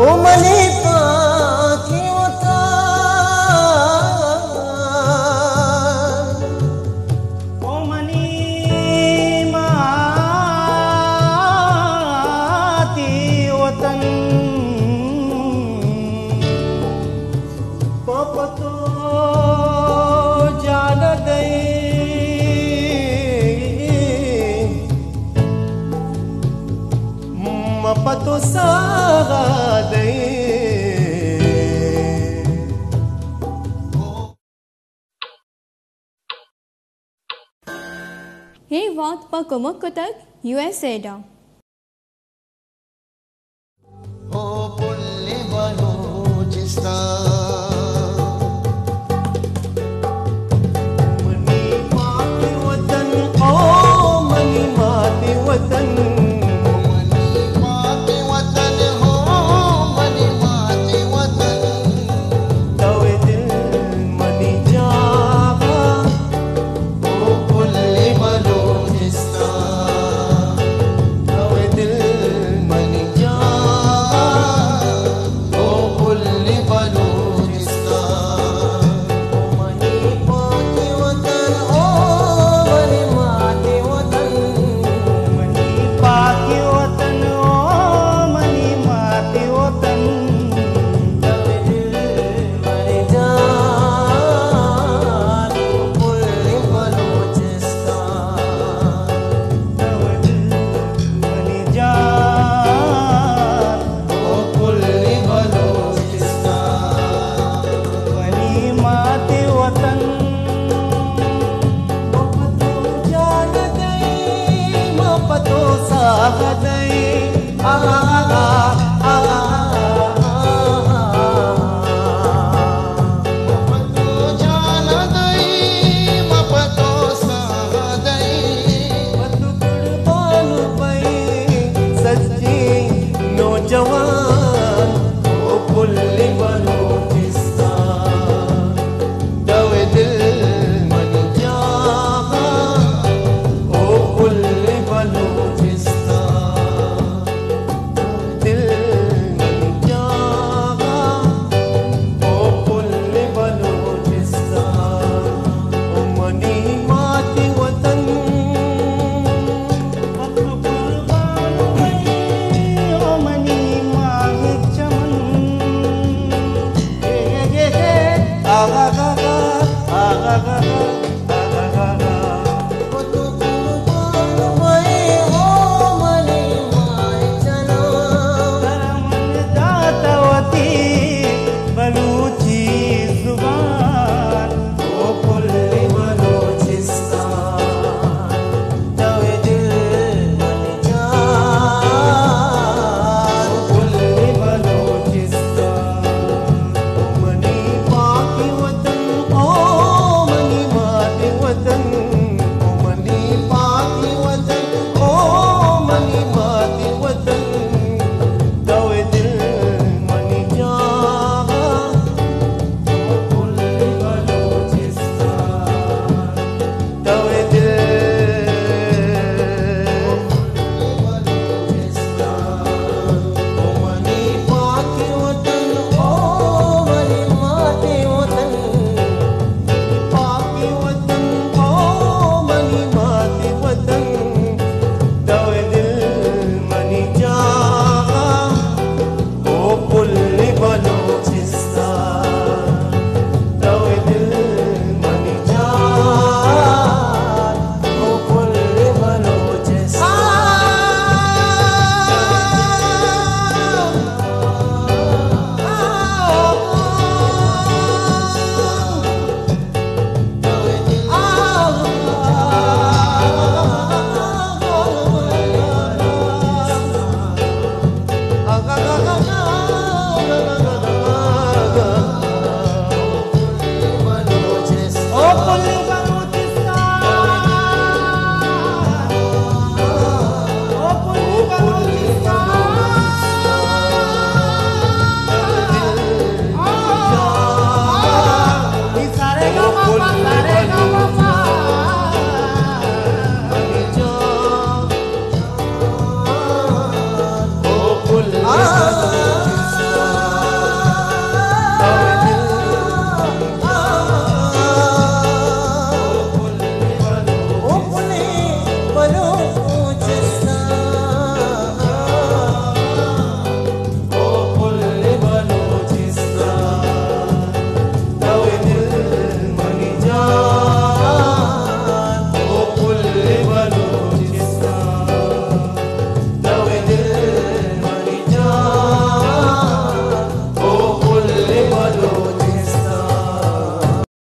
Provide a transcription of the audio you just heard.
ओ money पाकी वतन, ओ money माती वतन, पपतो जान दे मपतो सागा दे। हे वात पा कमक कतक USA डा। ओ पुल्ले बलूचिस्तान, मनी माती वतन, ओ मनी माती वतन, मनी माती वतन हो मनी माती वतन, तवे दिल मनी जागा, ओ पुल्ले बलूचिस्तान, तवे दिल मनी जागा, ओ पुल्ले बलूचिस्तान, मनी माती वतन ओ मनी माती वतन, मनी पाकी वतन, ओ मनी माती वतन, तवे दिल मनी जान, ओ पुल्ले बलूचिस्तान, तवे दिल मनी जान, ओ पुल्ले बलूचिस्तान, मनी माती वतन, मपतो जान दे मपतो साग दे, आ मपतो जान दे मपतो साग दे, बतुकड़ बालू पई सच्ची नौजवान